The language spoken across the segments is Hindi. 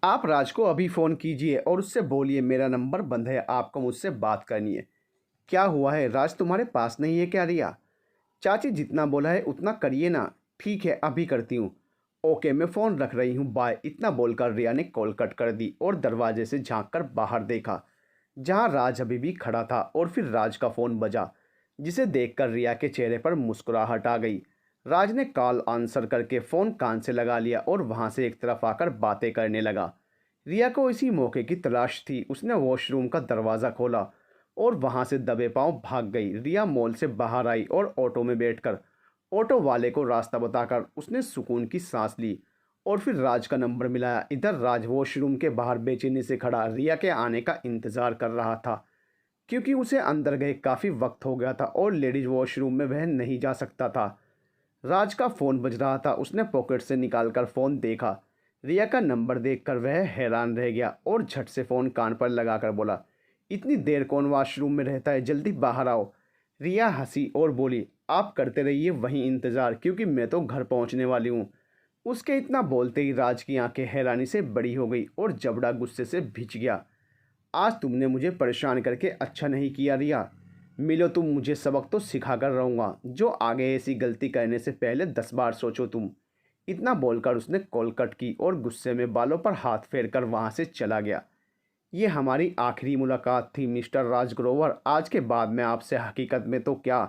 आप राज को अभी फ़ोन कीजिए और उससे बोलिए मेरा नंबर बंद है, आपको मुझसे बात करनी है। क्या हुआ है, राज तुम्हारे पास नहीं है क्या रिया? चाची जितना बोला है उतना करिए ना। ठीक है अभी करती हूँ। ओके मैं फ़ोन रख रही हूँ, बाय। इतना बोलकर रिया ने कॉल कट कर दी और दरवाजे से झांक कर बाहर देखा जहाँ राज अभी भी खड़ा था। और फिर राज का फ़ोन बजा जिसे देखकर रिया के चेहरे पर मुस्कुराहट आ गई। राज ने कॉल आंसर करके फ़ोन कान से लगा लिया और वहाँ से एक तरफ आकर बातें करने लगा। रिया को इसी मौके की तलाश थी। उसने वॉशरूम का दरवाज़ा खोला और वहाँ से दबे पांव भाग गई। रिया मॉल से बाहर आई और ऑटो में बैठकर ऑटो वाले को रास्ता बताकर उसने सुकून की सांस ली और फिर राज का नंबर मिलाया। इधर राज वॉशरूम के बाहर बेचैनी से खड़ा रिया के आने का इंतज़ार कर रहा था, क्योंकि उसे अंदर गए काफ़ी वक्त हो गया था और लेडीज़ वॉशरूम में वह नहीं जा सकता था। राज का फ़ोन बज रहा था। उसने पॉकेट से निकालकर फ़ोन देखा। रिया का नंबर देखकर वह हैरान रह गया और झट से फ़ोन कान पर लगाकर बोला, इतनी देर कौन वॉशरूम में रहता है, जल्दी बाहर आओ। रिया हंसी और बोली, आप करते रहिए वहीं इंतज़ार, क्योंकि मैं तो घर पहुंचने वाली हूँ। उसके इतना बोलते ही राज की आंखें हैरानी से बड़ी हो गई और जबड़ा गुस्से से भिज गया। आज तुमने मुझे परेशान करके अच्छा नहीं किया रिया। मिलो तुम, मुझे सबक तो सिखा कर रहूँगा। जो आगे ऐसी गलती करने से पहले 10 बार सोचो तुम। इतना बोलकर उसने कॉल कट की और गुस्से में बालों पर हाथ फेरकर वहाँ से चला गया। ये हमारी आखिरी मुलाकात थी मिस्टर राज ग्रोवर। आज के बाद मैं आपसे हकीकत में तो क्या,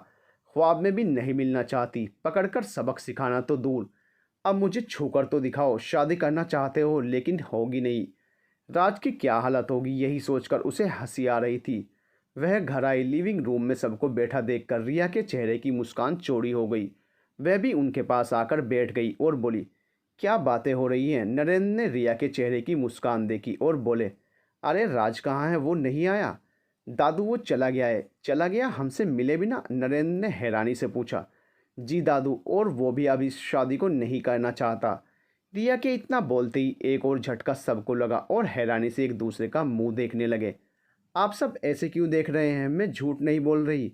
ख्वाब में भी नहीं मिलना चाहती। पकड़कर सबक सिखाना तो दूर, अब मुझे छूकर तो दिखाओ। शादी करना चाहते हो लेकिन होगी नहीं। राज की क्या हालत होगी यही सोचकर उसे हंसी आ रही थी। वह घर आई। लिविंग रूम में सबको बैठा देखकर रिया के चेहरे की मुस्कान चौड़ी हो गई। वह भी उनके पास आकर बैठ गई और बोली, क्या बातें हो रही हैं? नरेंद्र ने रिया के चेहरे की मुस्कान देखी और बोले, अरे राज कहाँ है, वो नहीं आया? दादू वो चला गया है। चला गया, हमसे मिले बिना? नरेंद्र ने हैरानी से पूछा। जी दादू, और वो भी अब इस शादी को नहीं करना चाहता। रिया के इतना बोलते ही एक और झटका सबको लगा और हैरानी से एक दूसरे का मुंह देखने लगे। आप सब ऐसे क्यों देख रहे हैं? मैं झूठ नहीं बोल रही।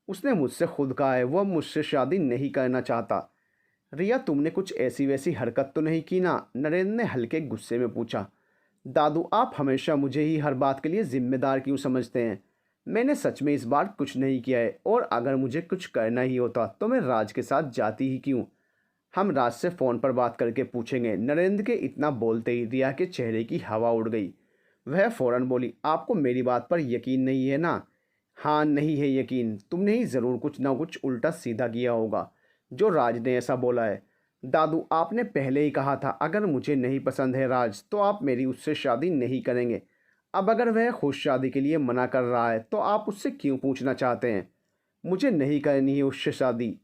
उसने मुझसे खुद कहा है वो मुझसे शादी नहीं करना चाहता। रिया तुमने कुछ ऐसी वैसी हरकत तो नहीं की ना? नरेंद्र ने हल्के गुस्से में पूछा। दादू आप हमेशा मुझे ही हर बात के लिए जिम्मेदार क्यों समझते हैं? मैंने सच में इस बार कुछ नहीं किया है, और अगर मुझे कुछ करना ही होता तो मैं राज के साथ जाती ही क्यों? हम राज से फ़ोन पर बात करके पूछेंगे। नरेंद्र के इतना बोलते ही रिया के चेहरे की हवा उड़ गई। वह फौरन बोली, आपको मेरी बात पर यकीन नहीं है ना? हाँ नहीं है यकीन। तुमने ही ज़रूर कुछ ना कुछ उल्टा सीधा किया होगा जो राज ने ऐसा बोला है। दादू आपने पहले ही कहा था अगर मुझे नहीं पसंद है राज तो आप मेरी उससे शादी नहीं करेंगे। अब अगर वह खुद शादी के लिए मना कर रहा है तो आप उससे क्यों पूछना चाहते हैं? मुझे नहीं करनी है उससे शादी।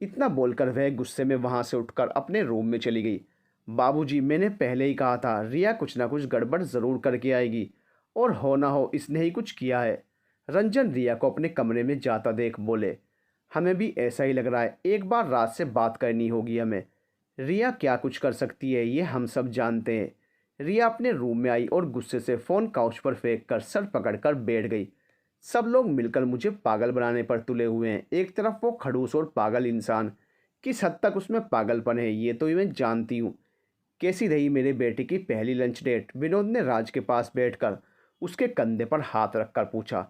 इतना बोलकर वह गुस्से में वहाँ से उठकर अपने रूम में चली गई। बाबूजी मैंने पहले ही कहा था रिया कुछ ना कुछ गड़बड़ ज़रूर करके आएगी, और हो ना हो इसने ही कुछ किया है। रंजन रिया को अपने कमरे में जाता देख बोले, हमें भी ऐसा ही लग रहा है, एक बार रात से बात करनी होगी हमें। रिया क्या कुछ कर सकती है ये हम सब जानते हैं। रिया अपने रूम में आई और गुस्से से फ़ोन काउच पर फेंक कर सर पकड़कर बैठ गई। सब लोग मिलकर मुझे पागल बनाने पर तुले हुए हैं। एक तरफ वो खड़ूस और पागल इंसान, किस हद तक उसमें पागलपन है ये तो मैं जानती हूँ। कैसी रही मेरे बेटे की पहली लंच डेट? विनोद ने राज के पास बैठकर उसके कंधे पर हाथ रखकर पूछा।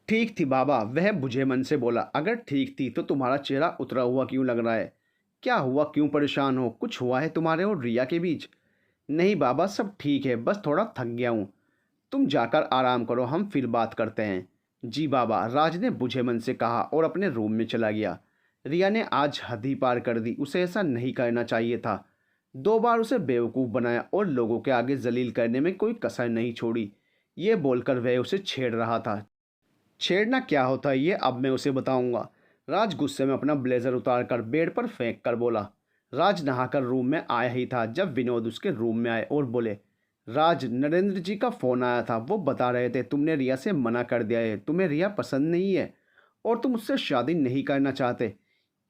ठीक थी बाबा, वह बुझे मन से बोला। अगर ठीक थी तो तुम्हारा चेहरा उतरा हुआ क्यों लग रहा है? क्या हुआ, क्यों परेशान हो? कुछ हुआ है तुम्हारे और रिया के बीच? नहीं बाबा सब ठीक है, बस थोड़ा थक गया हूँ। तुम जाकर आराम करो, हम फिर बात करते हैं। जी बाबा, राज ने बुझे मन से कहा और अपने रूम में चला गया। रिया ने आज हद ही पार कर दी। उसे ऐसा नहीं करना चाहिए था। 2 बार उसे बेवकूफ़ बनाया और लोगों के आगे जलील करने में कोई कसर नहीं छोड़ी। ये बोलकर वह उसे छेड़ रहा था। छेड़ना क्या होता है ये अब मैं उसे बताऊंगा। राज गुस्से में अपना ब्लेजर उतार कर बेड पर फेंक कर बोला। राज नहाकर रूम में आया ही था जब विनोद उसके रूम में आए और बोले, राज नरेंद्र जी का फ़ोन आया था, वो बता रहे थे तुमने रिया से मना कर दिया है, तुम्हें रिया पसंद नहीं है और तुम उससे शादी नहीं करना चाहते।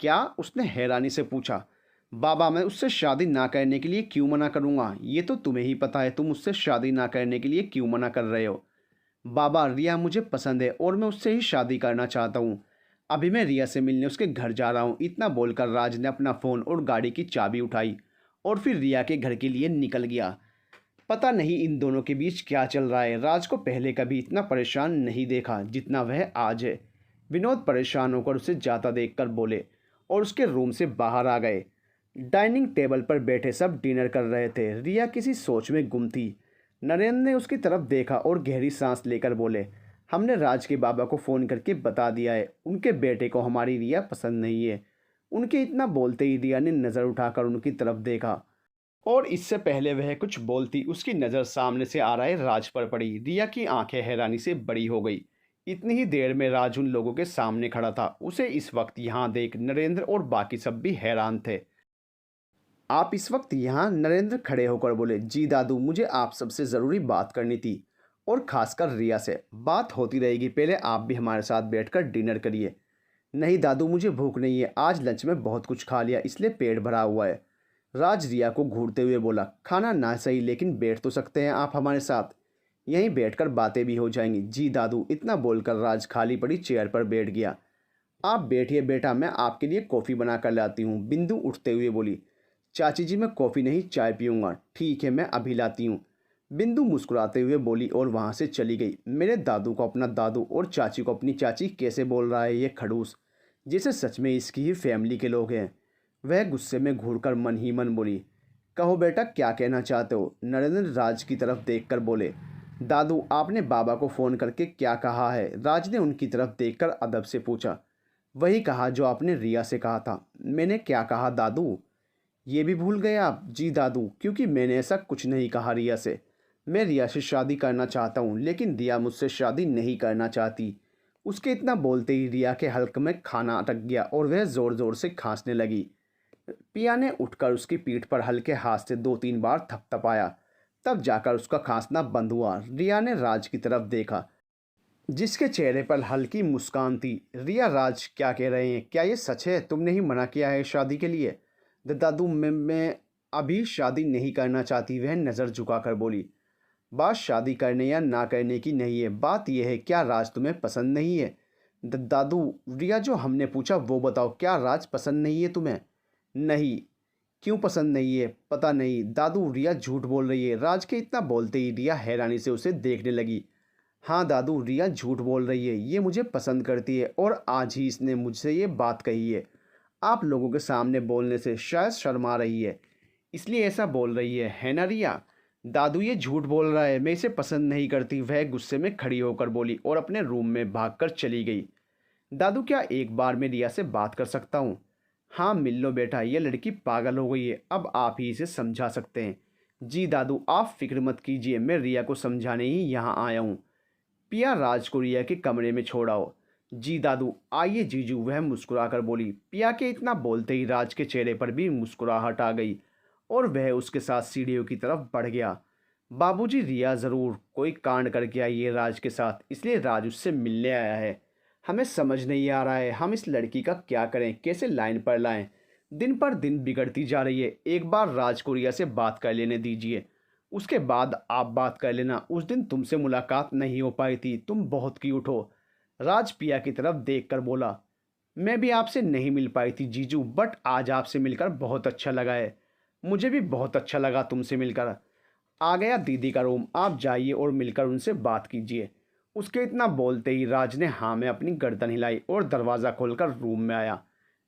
क्या? उसने हैरानी से पूछा। बाबा मैं उससे शादी ना करने के लिए क्यों मना करूँगा? ये तो तुम्हें ही पता है तुम उससे शादी ना करने के लिए क्यों मना कर रहे हो। बाबा रिया मुझे पसंद है और मैं उससे ही शादी करना चाहता हूँ। अभी मैं रिया से मिलने उसके घर जा रहा हूँ। इतना बोलकर राज ने अपना फ़ोन और गाड़ी की चाबी उठाई और फिर रिया के घर के लिए निकल गया। पता नहीं इन दोनों के बीच क्या चल रहा है। राज को पहले कभी इतना परेशान नहीं देखा जितना वह आज है। विनोद परेशान होकर उसे जाता देखकर बोले और उसके रूम से बाहर आ गए। डाइनिंग टेबल पर बैठे सब डिनर कर रहे थे। रिया किसी सोच में गुम थी। नरेंद्र ने उसकी तरफ देखा और गहरी सांस लेकर बोले, हमने राज के बाबा को फ़ोन करके बता दिया है, उनके बेटे को हमारी रिया पसंद नहीं है। उनके इतना बोलते ही रिया ने नज़र उठाकर उनकी तरफ देखा और इससे पहले वह कुछ बोलती उसकी नज़र सामने से आ रहे राज पर पड़ी। रिया की आंखें हैरानी से बड़ी हो गई। इतनी ही देर में राज उन लोगों के सामने खड़ा था। उसे इस वक्त यहाँ देख नरेंद्र और बाकी सब भी हैरान थे। आप इस वक्त यहाँ? नरेंद्र खड़े होकर बोले, जी दादू, मुझे आप सबसे ज़रूरी बात करनी थी और ख़ासकर रिया से। बात होती रहेगी, पहले आप भी हमारे साथ बैठकर डिनर करिए। नहीं दादू, मुझे भूख नहीं है, आज लंच में बहुत कुछ खा लिया इसलिए पेट भरा हुआ है। राज रिया को घूरते हुए बोला, खाना ना सही लेकिन बैठ तो सकते हैं आप हमारे साथ, यहीं बैठकर बातें भी हो जाएंगी। जी दादू, इतना बोलकर राज खाली पड़ी चेयर पर बैठ गया। आप बैठिए बेटा, मैं आपके लिए कॉफ़ी बना कर लाती हूँ। बिंदु उठते हुए बोली, चाची जी मैं कॉफ़ी नहीं चाय पीऊँगा। ठीक है, मैं अभी लाती हूँ। बिंदु मुस्कुराते हुए बोली और वहाँ से चली गई। मेरे दादू को अपना दादू और चाची को अपनी चाची कैसे बोल रहा है ये खड़ूस, जैसे सच में इसकी ही फैमिली के लोग हैं। वह गुस्से में घूरकर मन ही मन बोली, कहो बेटा क्या कहना चाहते हो? नरेंद्र राज की तरफ देखकर बोले, दादू आपने बाबा को फ़ोन करके क्या कहा है? राज ने उनकी तरफ देखकर अदब से पूछा। वही कहा जो आपने रिया से कहा था। मैंने क्या कहा दादू? ये भी भूल गए आप? जी दादू, क्योंकि मैंने ऐसा कुछ नहीं कहा रिया से। मैं रिया से शादी करना चाहता हूँ लेकिन रिया मुझसे शादी नहीं करना चाहती। उसके इतना बोलते ही रिया के हल्क में खाना अटक गया और वह ज़ोर ज़ोर से खांसने लगी। पिया ने उठकर उसकी पीठ पर हल्के हाथ से 2-3 बार थपथपाया। तब जाकर उसका खांसना बंद हुआ। रिया ने राज की तरफ देखा जिसके चेहरे पर हल्की मुस्कान थी। रिया, राज क्या कह रहे हैं? क्या ये सच है? तुमने ही मना किया है शादी के लिए? दादू, मैं अभी शादी नहीं करना चाहती। वह नज़र झुकाकर बोली, बात शादी करने या ना करने की नहीं है, बात यह है क्या राज तुम्हें पसंद नहीं है? दादू, रिया जो हमने पूछा वो बताओ, क्या राज पसंद नहीं है तुम्हें? नहीं। क्यों पसंद नहीं है? पता नहीं। दादू, रिया झूठ बोल रही है। राज के इतना बोलते ही रिया हैरानी से उसे देखने लगी। हाँ दादू, रिया झूठ बोल रही है, ये मुझे पसंद करती है और आज ही इसने मुझसे ये बात कही है। आप लोगों के सामने बोलने से शायद शर्मा रही है, इसलिए ऐसा बोल रही है ना रिया? दादू, ये झूठ बोल रहा है, मैं इसे पसंद नहीं करती। वह गुस्से में खड़ी होकर बोली और अपने रूम में भागकर चली गई। दादू, क्या एक बार में रिया से बात कर सकता हूँ? हाँ मिल लो बेटा, ये लड़की पागल हो गई है, अब आप ही इसे समझा सकते हैं। जी दादू, आप फिक्र मत कीजिए, मैं रिया को समझाने ही यहाँ आया हूँ। पिया राज को रिया के कमरे में छोड़ाओ। जी दादू, आइए जीजू, वह मुस्कुराकर बोली। पिया के इतना बोलते ही राज के चेहरे पर भी मुस्कुराहट आ गई और वह उसके साथ सीढ़ियों की तरफ बढ़ गया। बाबूजी, रिया ज़रूर कोई कांड करके आई है राज के साथ, इसलिए राज उससे मिलने आया है। हमें समझ नहीं आ रहा है हम इस लड़की का क्या करें, कैसे लाइन पर लाएं। दिन पर दिन बिगड़ती जा रही है। एक बार राज को रिया से बात कर लेने दीजिए, उसके बाद आप बात कर लेना। उस दिन तुमसे मुलाकात नहीं हो पाई थी, तुम बहुत क्यूट हो। राज पिया की तरफ देखकर बोला, मैं भी आपसे नहीं मिल पाई थी जीजू, बट आज आपसे मिलकर बहुत अच्छा लगा है। मुझे भी बहुत अच्छा लगा तुमसे मिलकर। आ गया दीदी का रूम, आप जाइए और मिलकर उनसे बात कीजिए। उसके इतना बोलते ही राज ने हाँ में अपनी गर्दन हिलाई और दरवाज़ा खोलकर रूम में आया।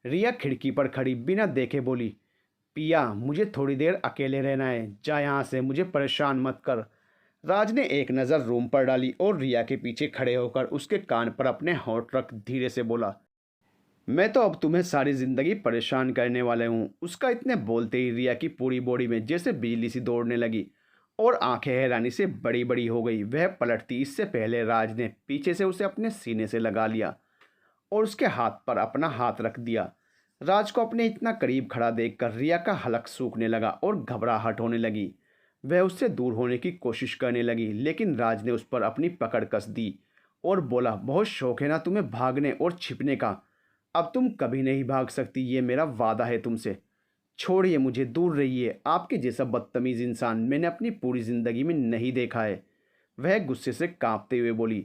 रिया खिड़की पर खड़ी बिना देखे बोली, पिया मुझे थोड़ी देर अकेले रहना है, जा यहाँ से, मुझे परेशान मत कर। राज ने एक नज़र रूम पर डाली और रिया के पीछे खड़े होकर उसके कान पर अपने होंठ रख धीरे से बोला, मैं तो अब तुम्हें सारी ज़िंदगी परेशान करने वाले हूँ। उसका इतने बोलते ही रिया की पूरी बॉडी में जैसे बिजली सी दौड़ने लगी और आंखें हैरानी से बड़ी बड़ी हो गई। वह पलटती इससे पहले राज ने पीछे से उसे अपने सीने से लगा लिया और उसके हाथ पर अपना हाथ रख दिया। राज को अपने इतना करीब खड़ा देखकर रिया का हलक सूखने लगा और घबराहट होने लगी। वह उससे दूर होने की कोशिश करने लगी लेकिन राज ने उस पर अपनी पकड़ कस दी और बोला, बहुत शौक है ना तुम्हें भागने और छिपने का, अब तुम कभी नहीं भाग सकती, ये मेरा वादा है तुमसे। छोड़िए मुझे, दूर रहिए, आपके जैसा बदतमीज़ इंसान मैंने अपनी पूरी ज़िंदगी में नहीं देखा है। वह गुस्से से कांपते हुए बोली।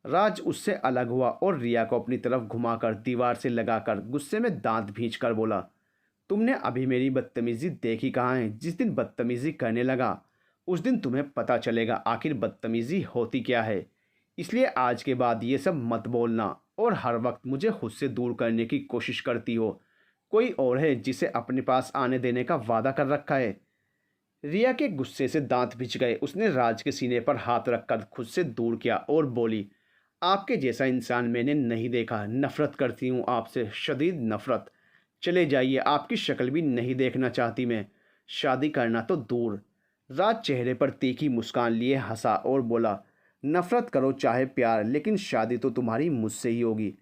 राज उससे अलग हुआ और रिया को अपनी तरफ घुमाकर दीवार से लगाकर गुस्से में दांत भींचकर बोला, तुमने अभी मेरी बदतमीज़ी देखी कहाँ है? जिस दिन बदतमीज़ी करने लगा उस दिन तुम्हें पता चलेगा आखिर बदतमीज़ी होती क्या है। इसलिए आज के बाद ये सब मत बोलना और हर वक्त मुझे खुद से दूर करने की कोशिश करती हो। कोई और है जिसे अपने पास आने देने का वादा कर रखा है। रिया के गुस्से से दांत भिज गए। उसने राज के सीने पर हाथ रखकर खुद से दूर किया और बोली, आपके जैसा इंसान मैंने नहीं देखा। नफरत करती हूँ आपसे, शदीद नफरत। चले जाइए, आपकी शक्ल भी नहीं देखना चाहती मैं। शादी करना तो दूर। राज चेहरे पर तीखी मुस्कान लिए हंसा और बोला, नफरत करो चाहे प्यार, लेकिन शादी तो तुम्हारी मुझसे ही होगी।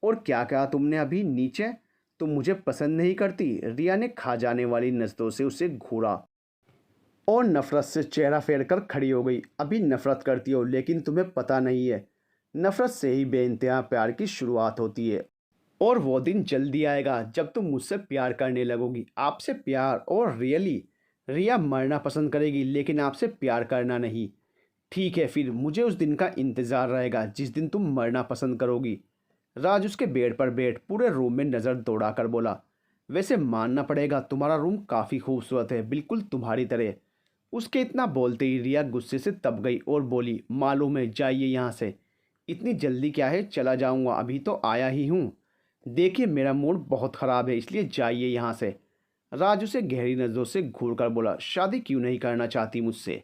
और क्या कहा तुमने अभी नीचे? तुम मुझे पसंद नहीं करती? रिया ने खा जाने वाली नज़रों से उसे घूरा और नफरत से चेहरा फेर कर खड़ी हो गई। अभी नफरत करती हो, लेकिन तुम्हें पता नहीं है, नफरत से ही बेइंतहा प्यार की शुरुआत होती है। और वो दिन जल्दी आएगा जब तुम मुझसे प्यार करने लगोगी। आपसे प्यार, और रियली रिया मरना पसंद करेगी, लेकिन आपसे प्यार करना नहीं। ठीक है, फिर मुझे उस दिन का इंतज़ार रहेगा जिस दिन तुम मरना पसंद करोगी। राज उसके बेड पर बैठ पूरे रूम में नज़र दौड़ा कर बोला, वैसे मानना पड़ेगा तुम्हारा रूम काफ़ी खूबसूरत है, बिल्कुल तुम्हारी तरह। उसके इतना बोलते ही रिया गुस्से से तप गई और बोली, मालूम है, जाइए यहाँ से। इतनी जल्दी क्या है, चला जाऊँगा, अभी तो आया ही हूँ। देखिए मेरा मूड बहुत ख़राब है, इसलिए जाइए यहाँ से। राज उसे गहरी नज़रों से घूर कर बोला, शादी क्यों नहीं करना चाहती मुझसे?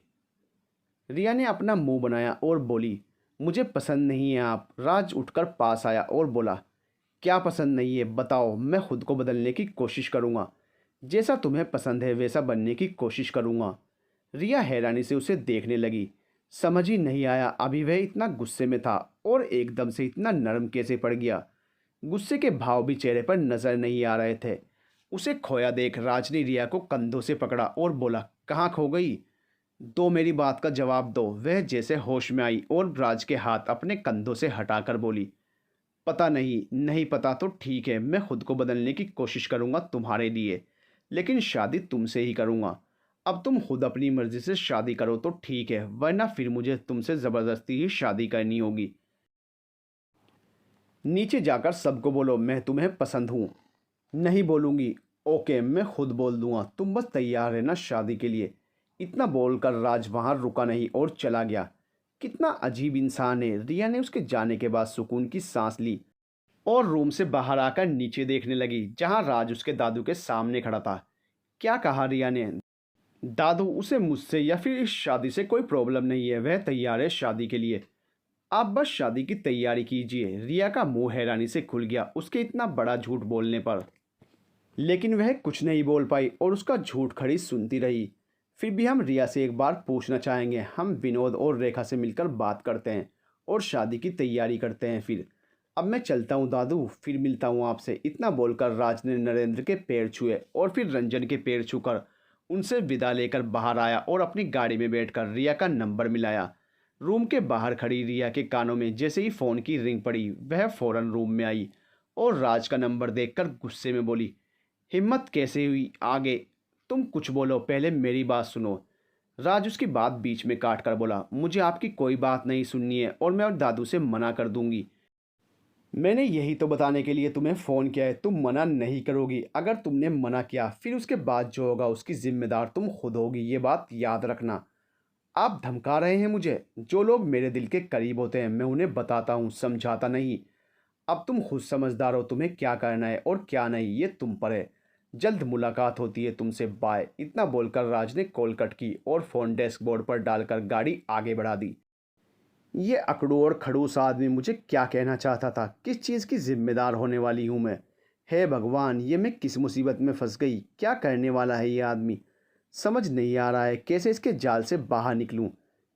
रिया ने अपना मुंह बनाया और बोली, मुझे पसंद नहीं है आप। राज उठकर पास आया और बोला, क्या पसंद नहीं है बताओ, मैं खुद को बदलने की कोशिश करूँगा। जैसा तुम्हें पसंद है वैसा बनने की कोशिश करूँगा। रिया हैरानी से उसे देखने लगी। समझ ही नहीं आया अभी वह इतना गुस्से में था और एकदम से इतना नरम कैसे पड़ गया। गुस्से के भाव भी चेहरे पर नजर नहीं आ रहे थे। उसे खोया देख राज ने रिया को कंधों से पकड़ा और बोला, कहाँ खो गई? दो, मेरी बात का जवाब दो। वह जैसे होश में आई और राज के हाथ अपने कंधों से हटाकर बोली, पता नहीं। नहीं पता तो ठीक है, मैं खुद को बदलने की कोशिश करूंगा तुम्हारे लिए, लेकिन शादी तुमसे ही करूंगा। अब तुम खुद अपनी मर्जी से शादी करो तो ठीक है, वरना फिर मुझे तुमसे ज़बरदस्ती ही शादी करनी होगी। नीचे जाकर सबको बोलो मैं तुम्हें पसंद हूँ। नहीं बोलूँगी। ओके, मैं खुद बोल दूँगा, तुम बस तैयार रहना शादी के लिए। इतना बोलकर राज वहाँ रुका नहीं और चला गया। कितना अजीब इंसान है। रिया ने उसके जाने के बाद सुकून की सांस ली और रूम से बाहर आकर नीचे देखने लगी जहाँ राज उसके दादू के सामने खड़ा था। क्या कहा रिया ने? दादू, उसे मुझसे या फिर इस शादी से कोई प्रॉब्लम नहीं है, वह तैयार है शादी के लिए। आप बस शादी की तैयारी कीजिए। रिया का मुंह हैरानी से खुल गया उसके इतना बड़ा झूठ बोलने पर, लेकिन वह कुछ नहीं बोल पाई और उसका झूठ खड़ी सुनती रही। फिर भी हम रिया से एक बार पूछना चाहेंगे। हम विनोद और रेखा से मिलकर बात करते हैं और शादी की तैयारी करते हैं। फिर अब मैं चलता हूँ दादू, फिर मिलता हूँ आपसे। इतना बोलकर राज ने नरेंद्र के पैर छुए और फिर रंजन के पैर छूकर उनसे विदा लेकर बाहर आया और अपनी गाड़ी में बैठकर रिया का नंबर मिलाया। रूम के बाहर खड़ी रिया के कानों में जैसे ही फ़ोन की रिंग पड़ी, वह फ़ौरन रूम में आई और राज का नंबर देखकर गुस्से में बोली, हिम्मत कैसे हुई आगे? तुम कुछ बोलो, पहले मेरी बात सुनो। राज उसकी बात बीच में काट कर बोला, मुझे आपकी कोई बात नहीं सुननी है और मैं और दादू से मना कर दूंगी। मैंने यही तो बताने के लिए तुम्हें फ़ोन किया है, तुम मना नहीं करोगी। अगर तुमने मना किया फिर उसके बाद जो होगा उसकी जिम्मेदार तुम खुद होगी, ये बात याद रखना। आप धमका रहे हैं मुझे। जो लोग मेरे दिल के करीब होते हैं मैं उन्हें बताता हूँ, समझाता नहीं। अब तुम खुद समझदार हो, तुम्हें क्या करना है और क्या नहीं ये तुम पर है। जल्द मुलाकात होती है तुमसे, बाय। इतना बोलकर राज ने कॉल कट की और फ़ोन डेस्क बोर्ड पर डालकर गाड़ी आगे बढ़ा दी। ये अकड़ू और खड़ूस आदमी मुझे क्या कहना चाहता था? किस चीज़ की जिम्मेदार होने वाली हूँ मैं? हे भगवान, ये मैं किस मुसीबत में फंस गई? क्या करने वाला है ये आदमी? समझ नहीं आ रहा है कैसे इसके जाल से बाहर निकलूं।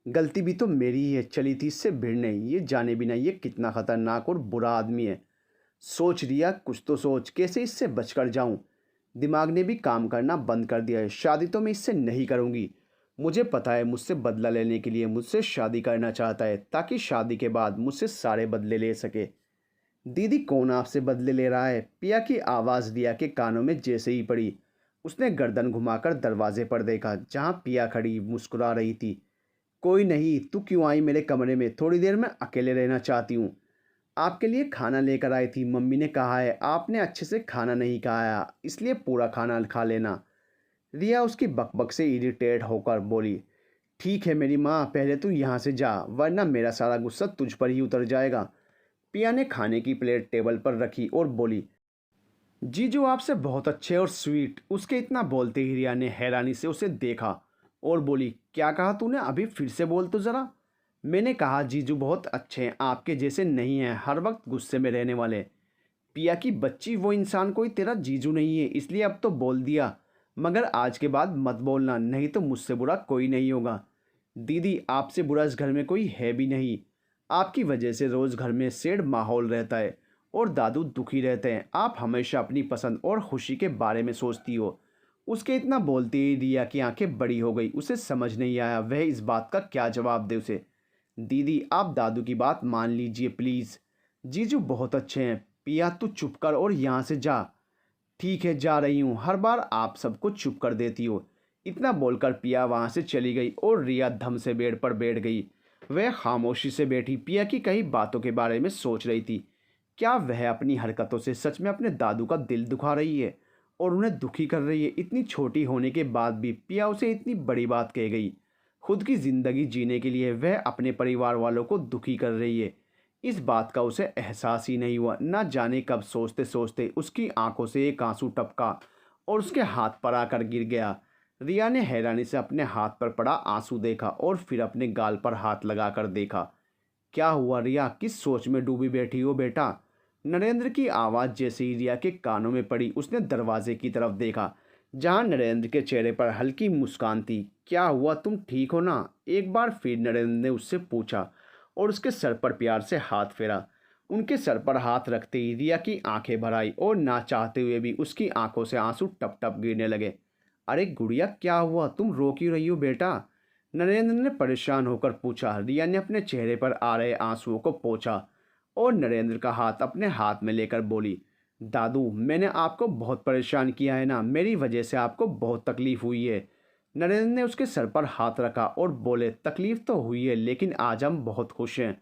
गलती भी तो मेरी ही है, चली थी इससे भिड़ने। ये जाने बिना ये कितना ख़तरनाक और बुरा आदमी है। सोच रिया, कुछ तो सोच, कैसे इससे बचकर जाऊं। दिमाग ने भी काम करना बंद कर दिया है। शादी तो मैं इससे नहीं करूंगी। मुझे पता है मुझसे बदला लेने के लिए मुझसे शादी करना चाहता है, ताकि शादी के बाद मुझसे सारे बदले ले सके। दीदी, कौन आपसे बदले ले रहा है? पिया की आवाज़ रिया के कानों में जैसे ही पड़ी, उसने गर्दन घुमाकर दरवाजे पर देखा जहां पिया खड़ी मुस्कुरा रही थी। कोई नहीं, तू क्यों आई मेरे कमरे में? थोड़ी देर मैं अकेले रहना चाहती हूँ। आपके लिए खाना लेकर आई थी, मम्मी ने कहा है आपने अच्छे से खाना नहीं खाया, इसलिए पूरा खाना खा लेना। रिया उसकी बकबक से इरिटेट होकर बोली, ठीक है मेरी माँ, पहले तू यहाँ से जा वरना मेरा सारा गुस्सा तुझ पर ही उतर जाएगा। पिया ने खाने की प्लेट टेबल पर रखी और बोली, जीजू आपसे बहुत अच्छे और स्वीट। उसके इतना बोलते ही रिया ने हैरानी से उसे देखा और बोली, क्या कहा तूने, अभी फिर से बोल तो ज़रा। मैंने कहा जीजू बहुत अच्छे हैं, आपके जैसे नहीं हैं हर वक्त गुस्से में रहने वाले। पिया की बच्ची, वो इंसान कोई तेरा जीजू नहीं है, इसलिए अब तो बोल दिया, मगर आज के बाद मत बोलना, नहीं तो मुझसे बुरा कोई नहीं होगा। दीदी आपसे बुरा इस घर में कोई है भी नहीं। आपकी वजह से रोज़ घर में सेड माहौल रहता है और दादू दुखी रहते हैं। आप हमेशा अपनी पसंद और खुशी के बारे में सोचती हो। उसके इतना बोलते ही रिया की आंखें बड़ी हो गई। उसे समझ नहीं आया वह इस बात का क्या जवाब दे उसे। दीदी आप दादू की बात मान लीजिए प्लीज़। जीजू बहुत अच्छे हैं। पिया तू चुप कर और यहाँ से जा। ठीक है जा रही हूँ, हर बार आप सबको चुप कर देती हो। इतना बोलकर पिया वहाँ से चली गई और रिया धम से बेड पर बैठ गई। वह खामोशी से बैठी पिया की कई बातों के बारे में सोच रही थी। क्या वह अपनी हरकतों से सच में अपने दादू का दिल दुखा रही है और उन्हें दुखी कर रही है। इतनी छोटी होने के बाद भी पिया उसे इतनी बड़ी बात कह गई। खुद की ज़िंदगी जीने के लिए वह अपने परिवार वालों को दुखी कर रही है। इस बात का उसे एहसास ही नहीं हुआ। न जाने कब सोचते सोचते उसकी आंखों से एक आंसू टपका और उसके हाथ पर आकर गिर गया। रिया ने हैरानी से अपने हाथ पर पड़ा आंसू देखा और फिर अपने गाल पर हाथ लगाकर देखा। क्या हुआ रिया, किस सोच में डूबी बैठी हो बेटा। नरेंद्र की आवाज़ जैसे ही रिया के कानों में पड़ी उसने दरवाजे की तरफ देखा, जहां नरेंद्र के चेहरे पर हल्की मुस्कान थी। क्या हुआ, तुम ठीक हो ना, एक बार फिर नरेंद्र ने उससे पूछा और उसके सर पर प्यार से हाथ फेरा। उनके सर पर हाथ रखते ही रिया की आंखें भर आई और ना चाहते हुए भी उसकी आंखों से आंसू टप टप गिरने लगे। अरे गुड़िया क्या हुआ, तुम रो क्यों रही हो बेटा, नरेंद्र ने परेशान होकर पूछा। रिया ने अपने चेहरे पर आ रहे आंसुओं को पोंछा और नरेंद्र का हाथ अपने हाथ में लेकर बोली, दादू मैंने आपको बहुत परेशान किया है ना, मेरी वजह से आपको बहुत तकलीफ़ हुई है। नरेंद्र ने उसके सर पर हाथ रखा और बोले, तकलीफ़ तो हुई है लेकिन आज हम बहुत खुश हैं।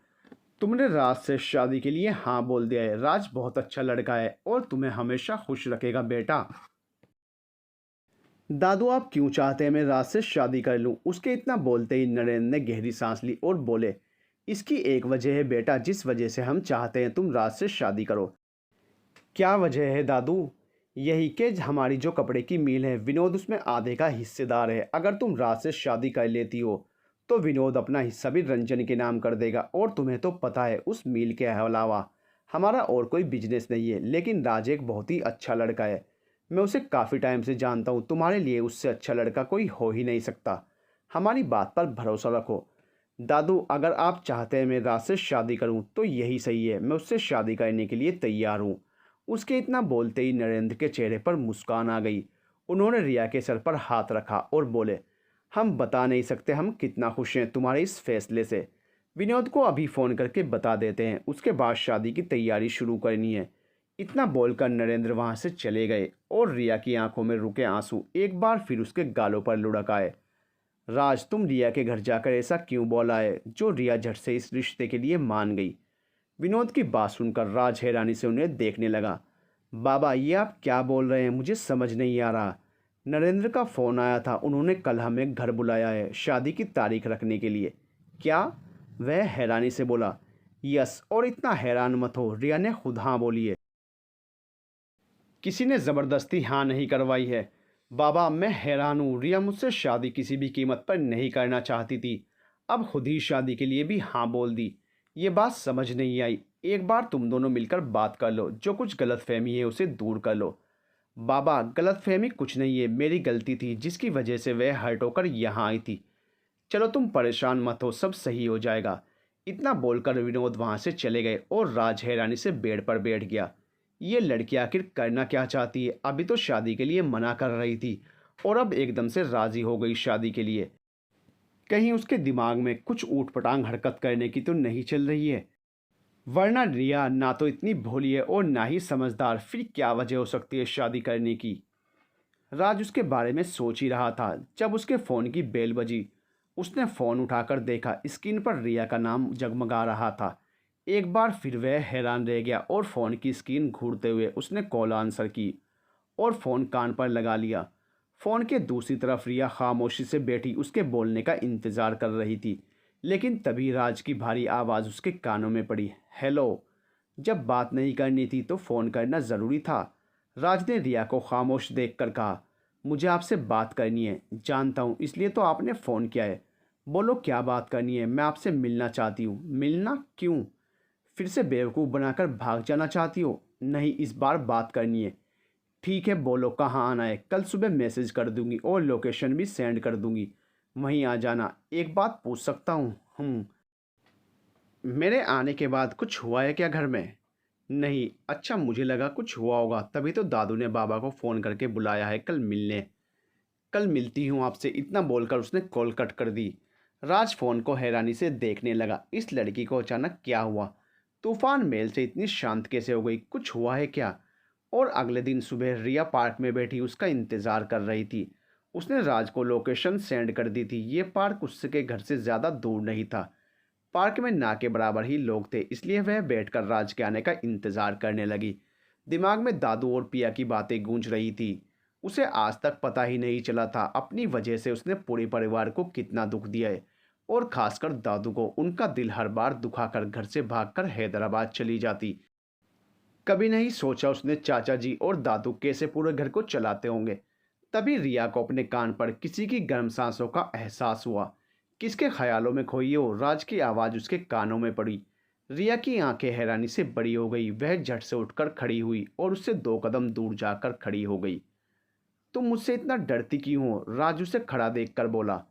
तुमने राज से शादी के लिए हाँ बोल दिया है। राज बहुत अच्छा लड़का है और तुम्हें हमेशा खुश रखेगा बेटा। दादू आप क्यों चाहते हैं मैं राज से शादी कर लूं। उसके इतना बोलते ही नरेंद्र ने गहरी सांस ली और बोले, इसकी एक वजह है बेटा जिस वजह से हम चाहते हैं तुम राज से शादी करो। क्या वजह है दादू। यही कि हमारी जो कपड़े की मिल है विनोद उसमें आधे का हिस्सेदार है। अगर तुम राज से शादी कर लेती हो तो विनोद अपना हिस्सा भी रंजन के नाम कर देगा और तुम्हें तो पता है उस मिल के अलावा हमारा और कोई बिजनेस नहीं है। लेकिन राज एक बहुत ही अच्छा लड़का है, मैं उसे काफ़ी टाइम से जानता हूँ। तुम्हारे लिए उससे अच्छा लड़का कोई हो ही नहीं सकता। हमारी बात पर भरोसा रखो। दादू अगर आप चाहते हैं मैं राज से शादी करूं तो यही सही है, मैं उससे शादी करने के लिए तैयार हूं। उसके इतना बोलते ही नरेंद्र के चेहरे पर मुस्कान आ गई। उन्होंने रिया के सर पर हाथ रखा और बोले, हम बता नहीं सकते हम कितना खुश हैं तुम्हारे इस फैसले से। विनोद को अभी फ़ोन करके बता देते हैं, उसके बाद शादी की तैयारी शुरू करनी है। इतना बोलकर नरेंद्र वहाँ से चले गए और रिया की आंखों में रुके आंसू एक बार फिर उसके गालों पर लुढ़क आए। राज तुम रिया के घर जाकर ऐसा क्यों बोला है जो रिया झट से इस रिश्ते के लिए मान गई। विनोद की बात सुनकर राज हैरानी से उन्हें देखने लगा। बाबा ये आप क्या बोल रहे हैं, मुझे समझ नहीं आ रहा। नरेंद्र का फ़ोन आया था, उन्होंने कल हमें घर बुलाया है शादी की तारीख रखने के लिए। क्या, वह हैरानी से बोला। यस, और इतना हैरान मत हो, रिया ने खुद हाँ बोली है, किसी ने ज़बरदस्ती हाँ नहीं करवाई है। बाबा मैं हैरान हूँ, रिया मुझसे शादी किसी भी कीमत पर नहीं करना चाहती थी, अब खुद ही शादी के लिए भी हाँ बोल दी। ये बात समझ नहीं आई, एक बार तुम दोनों मिलकर बात कर लो, जो कुछ गलतफहमी है उसे दूर कर लो। बाबा गलतफहमी कुछ नहीं है, मेरी गलती थी जिसकी वजह से वह हर्ट होकर यहाँ आई थी। चलो तुम परेशान मत हो, सब सही हो जाएगा। इतना बोलकर विनोद वहाँ से चले गए और राज हैरानी से बेड पर बैठ गया। ये लड़की आखिर करना क्या चाहती है, अभी तो शादी के लिए मना कर रही थी और अब एकदम से राज़ी हो गई शादी के लिए। कहीं उसके दिमाग में कुछ ऊटपटांग हरकत करने की तो नहीं चल रही है। वरना रिया ना तो इतनी भोली है और ना ही समझदार, फिर क्या वजह हो सकती है शादी करने की। राज उसके बारे में सोच ही रहा था जब उसके फ़ोन की बेल बजी। उसने फ़ोन उठाकर देखा, स्क्रीन पर रिया का नाम जगमगा रहा था। एक बार फिर वह हैरान रह गया और फ़ोन की स्क्रीन घूरते हुए उसने कॉल आंसर की और फ़ोन कान पर लगा लिया। फ़ोन के दूसरी तरफ रिया खामोशी से बैठी उसके बोलने का इंतज़ार कर रही थी, लेकिन तभी राज की भारी आवाज़ उसके कानों में पड़ी। हेलो। जब बात नहीं करनी थी तो फ़ोन करना ज़रूरी था। राज ने रिया को खामोश देखकर कहा, मुझे आपसे बात करनी है। जानता हूँ, इसलिए तो आपने फ़ोन किया है। बोलो क्या बात करनी है। मैं आपसे मिलना चाहती हूँ। मिलना क्यों? फिर से बेवकूफ़ बनाकर भाग जाना चाहती हो? नहीं, इस बार बात करनी है। ठीक है, बोलो कहाँ आना है। कल सुबह मैसेज कर दूंगी और लोकेशन भी सेंड कर दूंगी, वहीं आ जाना। एक बात पूछ सकता हूँ? मेरे आने के बाद कुछ हुआ है क्या घर में? नहीं। अच्छा, मुझे लगा कुछ हुआ होगा, तभी तो दादू ने बाबा को फ़ोन करके बुलाया है कल मिलने। कल मिलती हूँ आपसे, इतना बोलकर उसने कॉल कट कर दी। राज फ़ोन को हैरानी से देखने लगा। इस लड़की को अचानक क्या हुआ? तूफान मेल से इतनी शांत कैसे हो गई? कुछ हुआ है क्या? और अगले दिन सुबह रिया पार्क में बैठी उसका इंतज़ार कर रही थी। उसने राज को लोकेशन सेंड कर दी थी। ये पार्क उसके घर से ज़्यादा दूर नहीं था। पार्क में ना के बराबर ही लोग थे, इसलिए वह बैठकर राज के आने का इंतज़ार करने लगी। दिमाग में दादू और पिया की बातें गूंज रही थी। उसे आज तक पता ही नहीं चला था अपनी वजह से उसने पूरे परिवार को कितना दुख दिया है, और खासकर दादू को। उनका दिल हर बार दुखाकर घर से भागकर हैदराबाद चली जाती। कभी नहीं सोचा उसने चाचा जी और दादू कैसे पूरे घर को चलाते होंगे। तभी रिया को अपने कान पर किसी की गर्म सांसों का एहसास हुआ। किसके ख्यालों में खोई हो? राज की आवाज़ उसके कानों में पड़ी। रिया की आंखें हैरानी से बड़ी हो गई। वह झट से उठकर खड़ी हुई और उससे 2 कदम दूर जाकर खड़ी हो गई। तुम मुझसे इतना डरती क्यों हो? राज उसे खड़ा देखकर बोला।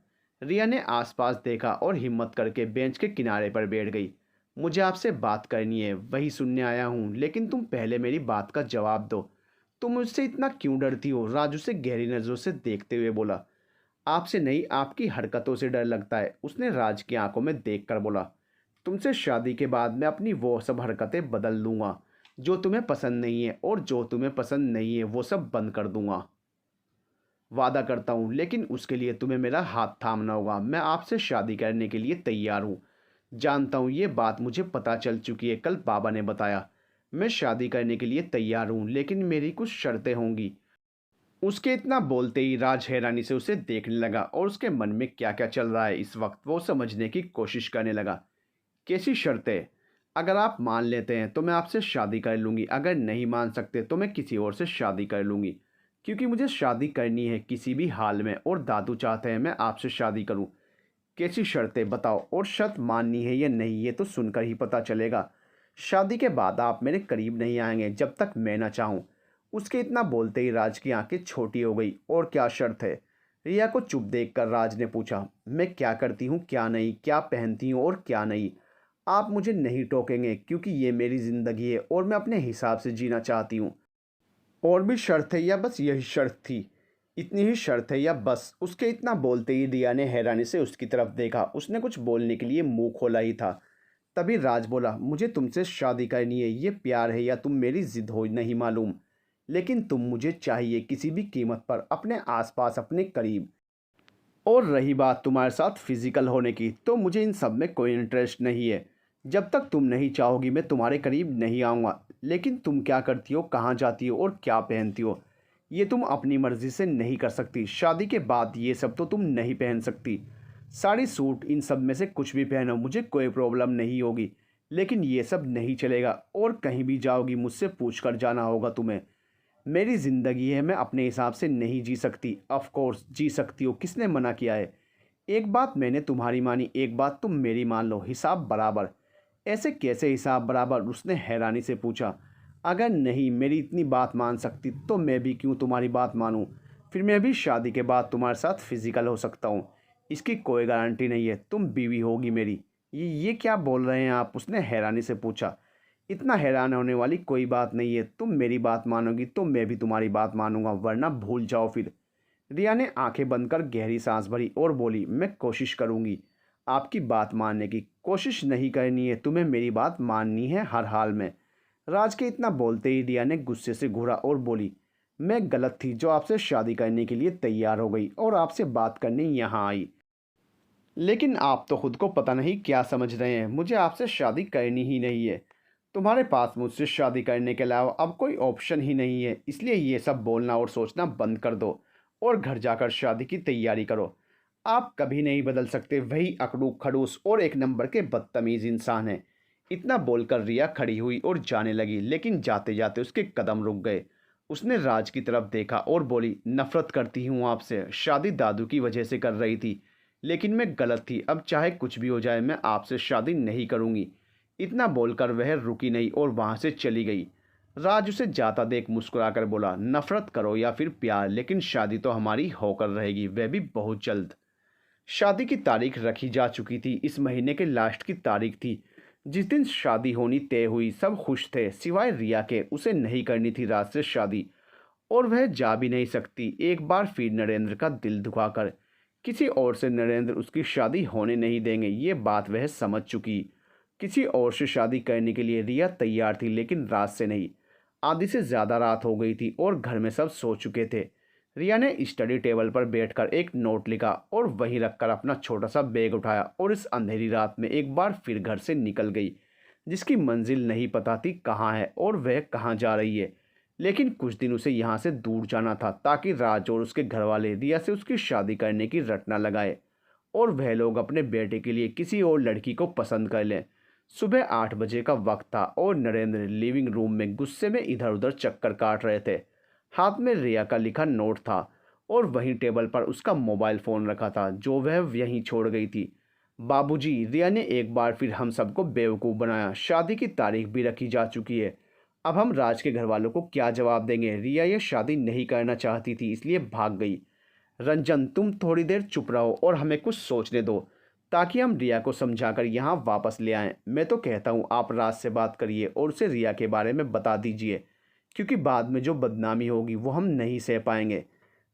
रिया ने आसपास देखा और हिम्मत करके बेंच के किनारे पर बैठ गई। मुझे आपसे बात करनी है, वही सुनने आया हूँ, लेकिन तुम पहले मेरी बात का जवाब दो। तुम मुझसे इतना क्यों डरती हो? राज उसे गहरी नज़रों से देखते हुए बोला। आपसे नहीं, आपकी हरकतों से डर लगता है, उसने राज की आंखों में देखकर बोला। तुमसे शादी के बाद मैं अपनी वो सब हरकतें बदल दूंगा जो तुम्हें पसंद नहीं है, और जो तुम्हें पसंद नहीं है वो सब बंद कर दूंगा। वादा करता हूँ, लेकिन उसके लिए तुम्हें मेरा हाथ थामना होगा। मैं आपसे शादी करने के लिए तैयार हूँ। जानता हूँ ये बात मुझे पता चल चुकी है, कल बाबा ने बताया। मैं शादी करने के लिए तैयार हूँ, लेकिन मेरी कुछ शर्तें होंगी। उसके इतना बोलते ही राज हैरानी से उसे देखने लगा, और उसके मन में क्या क्या चल रहा है इस वक्त वो समझने की कोशिश करने लगा। कैसी शर्तें? अगर आप मान लेते हैं तो मैं आपसे शादी कर लूँगी, अगर नहीं मान सकते तो मैं किसी और से शादी कर लूँगी, क्योंकि मुझे शादी करनी है किसी भी हाल में, और दादू चाहते हैं मैं आपसे शादी करूँ। कैसी शर्तें बताओ? और शर्त माननी है या नहीं ये तो सुनकर ही पता चलेगा। शादी के बाद आप मेरे करीब नहीं आएंगे जब तक मैं ना चाहूँ। उसके इतना बोलते ही राज की आंखें छोटी हो गई। और क्या शर्त है? रिया को चुप देखकर राज ने पूछा। मैं क्या करती हूँ क्या नहीं, क्या पहनती हूँ और क्या नहीं, आप मुझे नहीं टोकेंगे, क्योंकि ये मेरी ज़िंदगी है और मैं अपने हिसाब से जीना चाहती हूँ। और भी शर्त है या बस यही शर्त थी? इतनी ही शर्त है या बस? उसके इतना बोलते ही रिया ने हैरानी से उसकी तरफ देखा। उसने कुछ बोलने के लिए मुंह खोला ही था, तभी राज बोला, मुझे तुमसे शादी करनी है। ये प्यार है या तुम मेरी जिद हो नहीं मालूम, लेकिन तुम मुझे चाहिए किसी भी कीमत पर, अपने आसपास, अपने करीब। और रही बात तुम्हारे साथ फिजिकल होने की, तो मुझे इन सब में कोई इंटरेस्ट नहीं है। जब तक तुम नहीं चाहोगी मैं तुम्हारे करीब नहीं आऊँगा। लेकिन तुम क्या करती हो, कहाँ जाती हो और क्या पहनती हो, ये तुम अपनी मर्ज़ी से नहीं कर सकती। शादी के बाद ये सब तो तुम नहीं पहन सकती। साड़ी, सूट, इन सब में से कुछ भी पहनो, मुझे कोई प्रॉब्लम नहीं होगी। लेकिन ये सब नहीं चलेगा, और कहीं भी जाओगी मुझसे पूछ कर जाना होगा तुम्हें। मेरी ज़िंदगी है, मैं अपने हिसाब से नहीं जी सकती। ऑफ कोर्स जी सकती हो, किसने मना किया है? एक बात मैंने तुम्हारी मानी, एक बात तुम मेरी मान लो, हिसाब बराबर। ऐसे कैसे हिसाब बराबर? उसने हैरानी से पूछा। अगर नहीं मेरी इतनी बात मान सकती तो मैं भी क्यों तुम्हारी बात मानूं? फिर मैं भी शादी के बाद तुम्हारे साथ फिजिकल हो सकता हूँ, इसकी कोई गारंटी नहीं है। तुम बीवी होगी मेरी। ये क्या बोल रहे हैं आप? उसने हैरानी से पूछा। इतना हैरान होने वाली कोई बात नहीं है। तुम मेरी बात मानोगी तो मैं भी तुम्हारी बात मानूंगा, वरना भूल जाओ फिर। रिया ने आंखें बंद कर गहरी सांस भरी और बोली, मैं कोशिश करूंगी आपकी बात मानने की। कोशिश नहीं करनी है, तुम्हें मेरी बात माननी है हर हाल में। राज के इतना बोलते ही रिया ने गुस्से से घूरा और बोली, मैं गलत थी जो आपसे शादी करने के लिए तैयार हो गई और आपसे बात करने यहाँ आई। लेकिन आप तो खुद को पता नहीं क्या समझ रहे हैं। मुझे आपसे शादी करनी ही नहीं है। तुम्हारे पास मुझसे शादी करने के अलावा अब कोई ऑप्शन ही नहीं है, इसलिए ये सब बोलना और सोचना बंद कर दो और घर जाकर शादी की तैयारी करो। आप कभी नहीं बदल सकते, वही अकड़ू खड़ूस और एक नंबर के बदतमीज़ इंसान हैं। इतना बोलकर रिया खड़ी हुई और जाने लगी, लेकिन जाते जाते उसके कदम रुक गए। उसने राज की तरफ देखा और बोली, नफरत करती हूँ आपसे। शादी दादू की वजह से कर रही थी, लेकिन मैं गलत थी। अब चाहे कुछ भी हो जाए, मैं आपसे शादी नहीं करूँगी। इतना बोलकर वह रुकी नहीं और वहाँ से चली गई। राज उसे जाता देख मुस्कुराकर बोला, नफरत करो या फिर प्यार, लेकिन शादी तो हमारी होकर रहेगी, वह भी बहुत जल्द। शादी की तारीख रखी जा चुकी थी। इस महीने के लास्ट की तारीख थी। जिस दिन शादी होनी तय हुई, सब खुश थे सिवाय रिया के। उसे नहीं करनी थी राज से शादी, और वह जा भी नहीं सकती। एक बार फिर नरेंद्र का दिल दुखाकर किसी और से नरेंद्र उसकी शादी होने नहीं देंगे, ये बात वह समझ चुकी। किसी और से शादी करने के लिए रिया तैयार थी, लेकिन राज से नहीं। आधी से ज़्यादा रात हो गई थी और घर में सब सो चुके थे। रिया ने स्टडी टेबल पर बैठकर एक नोट लिखा और वहीं रखकर अपना छोटा सा बैग उठाया और इस अंधेरी रात में एक बार फिर घर से निकल गई। जिसकी मंजिल नहीं पता थी कहाँ है और वह कहाँ जा रही है, लेकिन कुछ दिन उसे यहाँ से दूर जाना था, ताकि राज और उसके घर वाले रिया से उसकी शादी करने की रट न लगाए और वह लोग अपने बेटे के लिए किसी और लड़की को पसंद कर लें। सुबह 8 बजे का वक्त था और नरेंद्र लिविंग रूम में गुस्से में इधर उधर चक्कर काट रहे थे। हाथ में रिया का लिखा नोट था और वहीं टेबल पर उसका मोबाइल फ़ोन रखा था, जो वह यहीं छोड़ गई थी। बाबूजी, रिया ने एक बार फिर हम सबको बेवकूफ़ बनाया। शादी की तारीख भी रखी जा चुकी है। अब हम राज के घर वालों को क्या जवाब देंगे? रिया ये शादी नहीं करना चाहती थी, इसलिए भाग गई। रंजन, तुम थोड़ी देर चुप रहो और हमें कुछ सोचने दो, ताकि हम रिया को समझाकर यहाँ वापस ले आएं। मैं तो कहता हूँ आप राज से बात करिए और उसे रिया के बारे में बता दीजिए, क्योंकि बाद में जो बदनामी होगी वो हम नहीं सह पाएंगे।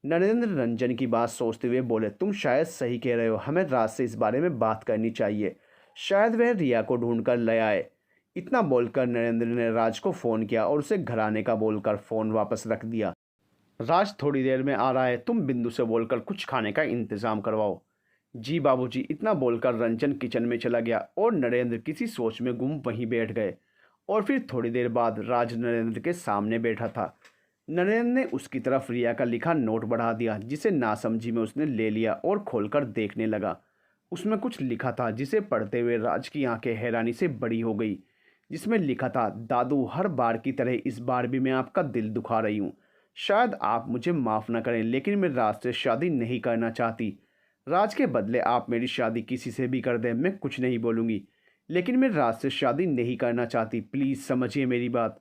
नरेंद्र रंजन की बात सोचते हुए बोले, तुम शायद सही कह रहे हो, हमें राज से इस बारे में बात करनी चाहिए। शायद वह रिया को ढूंढ कर ले आए। इतना बोलकर नरेंद्र ने राज को फ़ोन किया और उसे घर आने का बोलकर फ़ोन वापस रख दिया। राज थोड़ी देर में आ रहा है, तुम बिंदु से बोलकर कुछ खाने का इंतज़ाम करवाओ। जी बाबूजी। इतना बोलकर रंजन किचन में चला गया और नरेंद्र किसी सोच में गुम वहीं बैठ गए। और फिर थोड़ी देर बाद राज नरेंद्र के सामने बैठा था। नरेंद्र ने उसकी तरफ रिया का लिखा नोट बढ़ा दिया, जिसे नासमझी में उसने ले लिया और खोलकर देखने लगा। उसमें कुछ लिखा था, जिसे पढ़ते हुए राज की आंखें हैरानी से बड़ी हो गई। जिसमें लिखा था, दादू, हर बार की तरह इस बार भी मैं आपका दिल दुखा रही हूँ। शायद आप मुझे माफ़ न करें, लेकिन मैं राज से शादी नहीं करना चाहती। राज के बदले आप मेरी शादी किसी से भी कर दें, मैं कुछ नहीं बोलूँगी, लेकिन मैं राज से शादी नहीं करना चाहती। प्लीज़ समझिए मेरी बात।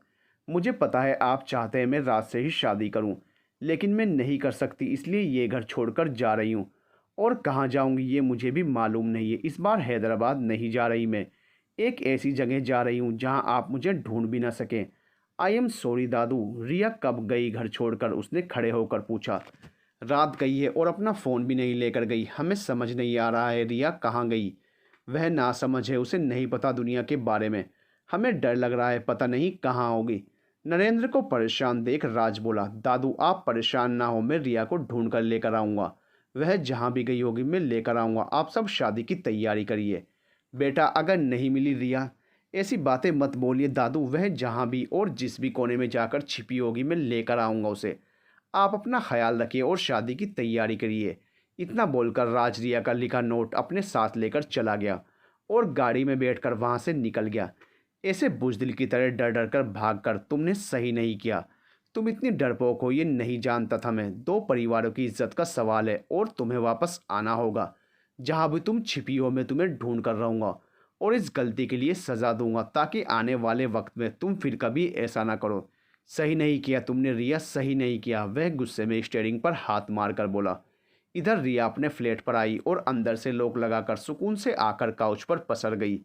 मुझे पता है आप चाहते हैं मैं राज से ही शादी करूं, लेकिन मैं नहीं कर सकती, इसलिए ये घर छोड़कर जा रही हूं। और कहाँ जाऊंगी ये मुझे भी मालूम नहीं है। इस बार हैदराबाद नहीं जा रही मैं, एक ऐसी जगह जा रही हूँ जहाँ आप मुझे ढूंढ भी ना सकें। आई एम सॉरी दादू। रिया कब गई घर छोड़कर? उसने खड़े होकर पूछा। रात गई है और अपना फ़ोन भी नहीं लेकर गई। हमें समझ नहीं आ रहा है रिया कहाँ गई। वह नासमझ है, उसे नहीं पता दुनिया के बारे में। हमें डर लग रहा है, पता नहीं कहाँ होगी। नरेंद्र को परेशान देख राज बोला, दादू आप परेशान ना हो, मैं रिया को ढूंढ कर लेकर आऊँगा। वह जहाँ भी गई होगी मैं लेकर आऊँगा। आप सब शादी की तैयारी करिए। बेटा, अगर नहीं मिली रिया, ऐसी बातें मत बोलिए दादू। वह जहाँ भी और जिस भी कोने में जाकर छिपी होगी मैं लेकर आऊँगा उसे। आप अपना ख्याल रखिए और शादी की तैयारी करिए। इतना बोलकर राज रिया का लिखा नोट अपने साथ लेकर चला गया और गाड़ी में बैठकर वहाँ से निकल गया। ऐसे बुज़दिल की तरह डर डर कर भाग कर तुमने सही नहीं किया। तुम इतनी डरपोक हो ये नहीं जानता था मैं। दो परिवारों की इज्जत का सवाल है और तुम्हें वापस आना होगा। जहाँ भी तुम छिपी हो मैं तुम्हें ढूंढ कर रहूँगा और इस गलती के लिए सज़ा दूंगा, ताकि आने वाले वक्त में तुम फिर कभी ऐसा ना करो। सही नहीं किया तुमने रिया, सही नहीं किया। वह गुस्से में स्टीयरिंग पर हाथ मारकर बोला। इधर रिया अपने फ्लैट पर आई और अंदर से लॉक लगाकर सुकून से आकर काउच पर पसर गई।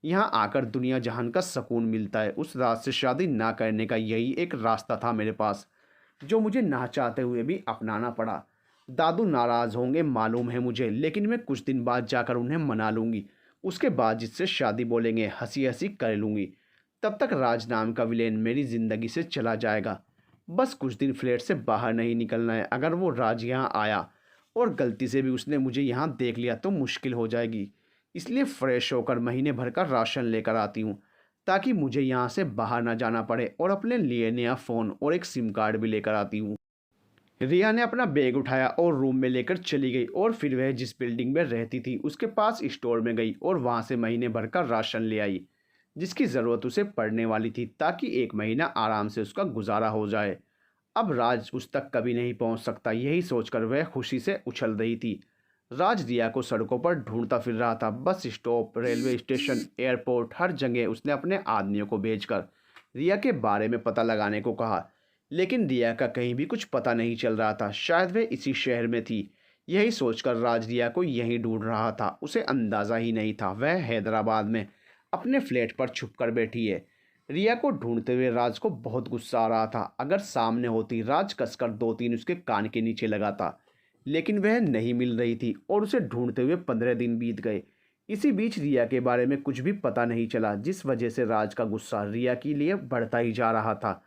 यहाँ आकर दुनिया जहान का सुकून मिलता है। उस रात से शादी ना करने का यही एक रास्ता था मेरे पास, जो मुझे ना चाहते हुए भी अपनाना पड़ा। दादू नाराज़ होंगे मालूम है मुझे, लेकिन मैं कुछ दिन बाद जाकर उन्हें मना लूँगी। उसके बाद जिससे शादी बोलेंगे हंसी हंसी कर लूँगी। तब तक राज नाम का विलेन मेरी ज़िंदगी से चला जाएगा। बस कुछ दिन फ्लैट से बाहर नहीं निकलना है। अगर वो राज यहाँ आया और गलती से भी उसने मुझे यहाँ देख लिया तो मुश्किल हो जाएगी। इसलिए फ़्रेश होकर महीने भर का राशन लेकर आती हूँ, ताकि मुझे यहाँ से बाहर ना जाना पड़े, और अपने लिए नया फ़ोन और एक सिम कार्ड भी लेकर आती हूँ। रिया ने अपना बैग उठाया और रूम में लेकर चली गई और फिर वह जिस बिल्डिंग में रहती थी उसके पास स्टोर में गई और वहां से महीने भर का राशन ले आई, जिसकी ज़रूरत उसे पड़ने वाली थी ताकि एक महीना आराम से उसका गुजारा हो जाए। अब राज उस तक कभी नहीं पहुंच सकता, यही सोचकर वह खुशी से उछल रही थी। राज रिया को सड़कों पर ढूंढता फिर रहा था। Bus stop, railway station, airport, हर जगह उसने अपने आदमियों को भेजकर रिया के बारे में पता लगाने को कहा, लेकिन रिया का कहीं भी कुछ पता नहीं चल रहा था। शायद वह इसी शहर में थी। यही सोचकर राज रिया को यहीं ढूंढ रहा था। उसे अंदाज़ा ही नहीं था वह हैदराबाद में अपने फ्लैट पर छुप कर बैठी है। रिया को ढूंढते हुए राज को बहुत गुस्सा आ रहा था। अगर सामने होती, राज कसकर दो तीन उसके कान के नीचे लगाता, लेकिन वह नहीं मिल रही थी और उसे ढूंढते हुए 15 दिन बीत गए। इसी बीच रिया के बारे में कुछ भी पता नहीं चला, जिस वजह से राज का गुस्सा रिया के लिए बढ़ता ही जा रहा था।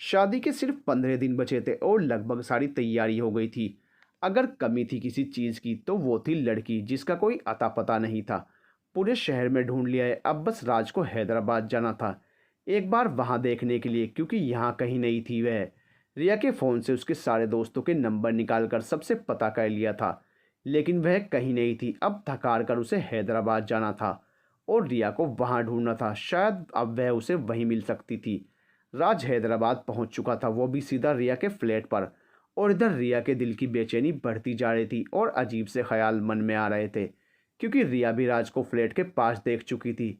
शादी के सिर्फ 15 दिन बचे थे और लगभग सारी तैयारी हो गई थी। अगर कमी थी किसी चीज़ की तो वो थी लड़की, जिसका कोई अता पता नहीं था। पूरे शहर में ढूंढ लिया है, अब बस राज को हैदराबाद जाना था, एक बार वहां देखने के लिए, क्योंकि यहाँ कहीं नहीं थी वह। रिया के फ़ोन से उसके सारे दोस्तों के नंबर निकालकर सबसे पता कर लिया था, लेकिन वह कहीं नहीं थी। अब थकार कर उसे हैदराबाद जाना था और रिया को वहां ढूंढना था। शायद अब वह उसे वहीं मिल सकती थी। राज हैदराबाद पहुंच चुका था, वो भी सीधा रिया के फ्लैट पर। और इधर रिया के दिल की बेचैनी बढ़ती जा रही थी और अजीब से ख्याल मन में आ रहे थे, क्योंकि रिया भी राज को फ्लैट के पास देख चुकी थी।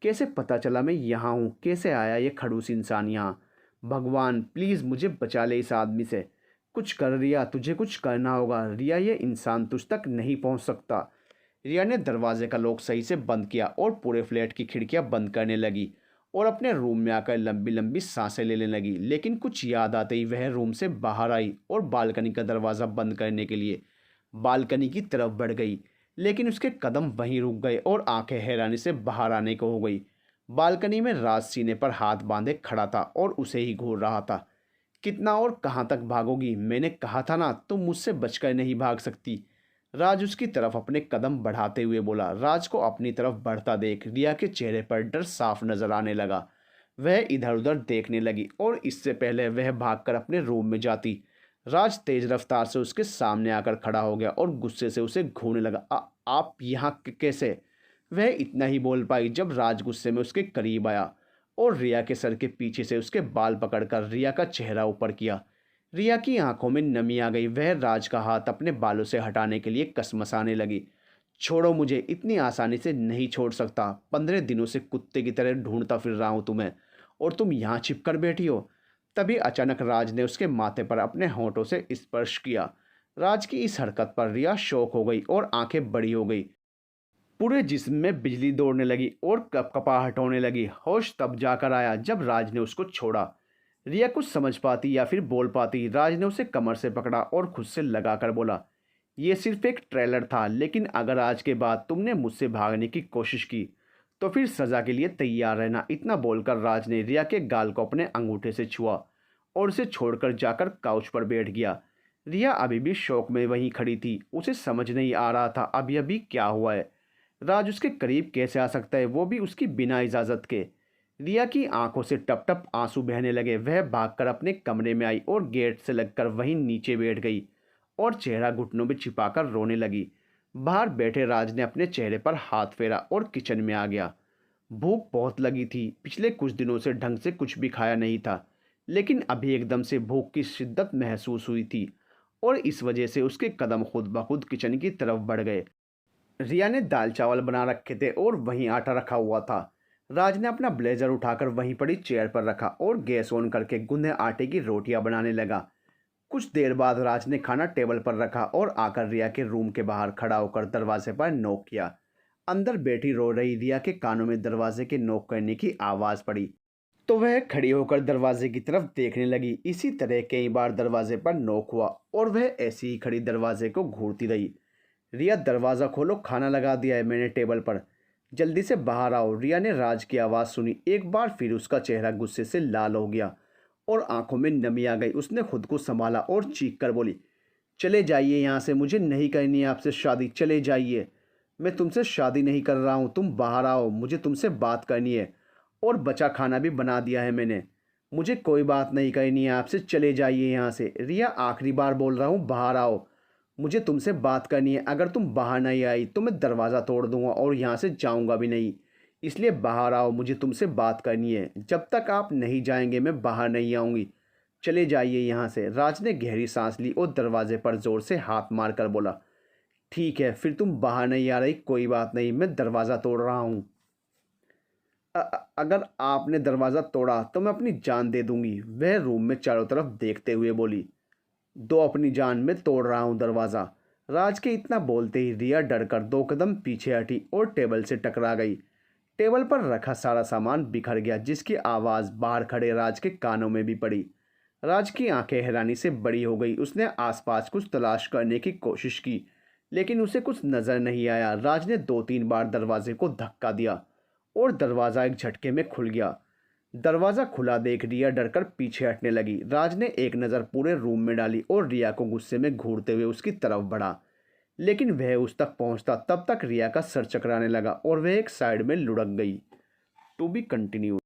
कैसे पता चला मैं यहाँ हूँ? कैसे आया ये खड़ूस इंसान यहाँ? भगवान प्लीज़ मुझे बचा ले इस आदमी से। कुछ कर रिया, तुझे कुछ करना होगा। रिया, ये इंसान तुझ तक नहीं पहुँच सकता। रिया ने दरवाजे का लॉक सही से बंद किया और पूरे फ्लैट की खिड़कियां बंद करने लगी और अपने रूम में आकर लंबी लंबी सांसें लेने लगी। लेकिन कुछ याद आते ही वह रूम से बाहर आई और बालकनी का दरवाज़ा बंद करने के लिए बालकनी की तरफ बढ़ गई, लेकिन उसके कदम वहीं रुक गए और आंखें हैरानी से बाहर आने को हो गई। बालकनी में राज सीने पर हाथ बांधे खड़ा था और उसे ही घूर रहा था। कितना और कहाँ तक भागोगी? मैंने कहा था ना, तुम मुझसे बचकर नहीं भाग सकती। राज उसकी तरफ अपने कदम बढ़ाते हुए बोला। राज को अपनी तरफ बढ़ता देख रिया के चेहरे पर डर साफ नजर आने लगा। वह इधर उधर देखने लगी और इससे पहले वह भागकर अपने रूम में जाती, राज तेज रफ्तार से उसके सामने आकर खड़ा हो गया और गुस्से से उसे घूरने लगा। आप यहाँ कैसे? वह इतना ही बोल पाई जब राज गुस्से में उसके करीब आया और रिया के सर के पीछे से उसके बाल पकड़कर रिया का चेहरा ऊपर किया। रिया की आंखों में नमी आ गई। वह राज का हाथ अपने बालों से हटाने के लिए कसमसाने लगी। छोड़ो मुझे, इतनी आसानी से नहीं छोड़ सकता। 15 दिनों से कुत्ते की तरह ढूंढता फिर रहा हूं तुम्हें, और तुम यहाँ छिप कर बैठी हो। तभी अचानक राज ने उसके माथे पर अपने होंठों से स्पर्श किया। राज की इस हरकत पर रिया शौक हो गई और आंखें बड़ी हो गई। पूरे जिस्म में बिजली दौड़ने लगी और कपकपाहट होने लगी। होश तब जाकर आया जब राज ने उसको छोड़ा। रिया कुछ समझ पाती या फिर बोल पाती। राज ने उसे कमर से पकड़ा और खुद से लगाकर बोला, यह सिर्फ एक ट्रेलर था, लेकिन अगर आज के बाद तुमने मुझसे भागने की कोशिश की तो फिर सज़ा के लिए तैयार रहना। इतना बोलकर राज ने रिया के गाल को अपने अंगूठे से छुआ और उसे छोड़कर जाकर काउच पर बैठ गया। रिया अभी भी शौक में वहीं खड़ी थी। उसे समझ नहीं आ रहा था अभी अभी क्या हुआ है। राज उसके करीब कैसे आ सकता है, वो भी उसकी बिना इजाज़त के? रिया की आंखों से टप टप आंसू बहने लगे। वह भागकर अपने कमरे में आई और गेट से लगकर वहीं नीचे बैठ गई और चेहरा घुटनों में छिपाकर रोने लगी। बाहर बैठे राज ने अपने चेहरे पर हाथ फेरा और किचन में आ गया। भूख बहुत लगी थी। पिछले कुछ दिनों से ढंग से कुछ भी खाया नहीं था, लेकिन अभी एकदम से भूख की शिद्दत महसूस हुई थी और इस वजह से उसके कदम खुद ब खुद किचन की तरफ बढ़ गए। रिया ने दाल चावल बना रखे थे और वहीं आटा रखा हुआ था। राज ने अपना ब्लेजर उठाकर वहीं पड़ी चेयर पर रखा और गैस ऑन करके गूंदे आटे की रोटियां बनाने लगा। कुछ देर बाद राज ने खाना टेबल पर रखा और आकर रिया के रूम के बाहर खड़ा होकर दरवाजे पर नॉक किया। अंदर बैठी रो रही रिया के कानों में दरवाजे के नॉक करने की आवाज़ पड़ी तो वह खड़ी होकर दरवाजे की तरफ देखने लगी। इसी तरह कई बार दरवाजे पर नॉक हुआ और वह ऐसी ही खड़ी दरवाजे को घूरती रही। रिया, दरवाज़ा खोलो, खाना लगा दिया है मैंने टेबल पर, जल्दी से बाहर आओ। रिया ने राज की आवाज़ सुनी। एक बार फिर उसका चेहरा गुस्से से लाल हो गया और आंखों में नमी आ गई। उसने खुद को संभाला और चीख कर बोली, चले जाइए यहाँ से, मुझे नहीं करनी है आपसे शादी, चले जाइए। मैं तुमसे शादी नहीं कर रहा हूँ, तुम बाहर आओ, मुझे तुमसे बात करनी है और बचा खाना भी बना दिया है मैंने। मुझे कोई बात नहीं करनी है आपसे, चले जाइए यहाँ से। रिया, आखिरी बार बोल रहा हूँ, बाहर आओ। मुझे तुमसे बात करनी है। अगर तुम बाहर नहीं आई तो मैं दरवाज़ा तोड़ दूंगा और यहाँ से जाऊँगा भी नहीं। इसलिए बाहर आओ, मुझे तुमसे बात करनी है। जब तक आप नहीं जाएंगे मैं बाहर नहीं आऊँगी। चले जाइए यहाँ से। राज ने गहरी सांस ली और दरवाजे पर ज़ोर से हाथ मार कर बोला, ठीक है, फिर तुम बाहर नहीं आ रही, कोई बात नहीं, मैं दरवाज़ा तोड़ रहा हूँ। अगर आपने दरवाज़ा तोड़ा तो मैं अपनी जान दे दूंगी, वह रूम में चारों तरफ देखते हुए बोली। दो अपनी जान, में तोड़ रहा हूँ दरवाज़ा। राज के इतना बोलते ही रिया डरकर 2 कदम पीछे हटी और टेबल से टकरा गई। टेबल पर रखा सारा सामान बिखर गया, जिसकी आवाज़ बाहर खड़े राज के कानों में भी पड़ी। राज की आंखें हैरानी से बड़ी हो गई। उसने आसपास कुछ तलाश करने की कोशिश की, लेकिन उसे कुछ नज़र नहीं आया। राज ने 2-3 बार दरवाजे को धक्का दिया और दरवाज़ा एक झटके में खुल गया। दरवाज़ा खुला देख रिया डरकर पीछे हटने लगी। राज ने एक नज़र पूरे रूम में डाली और रिया को गुस्से में घूरते हुए उसकी तरफ बढ़ा, लेकिन वह उस तक पहुंचता तब तक रिया का सर चकराने लगा और वह एक साइड में लुढ़क गई। To be continue.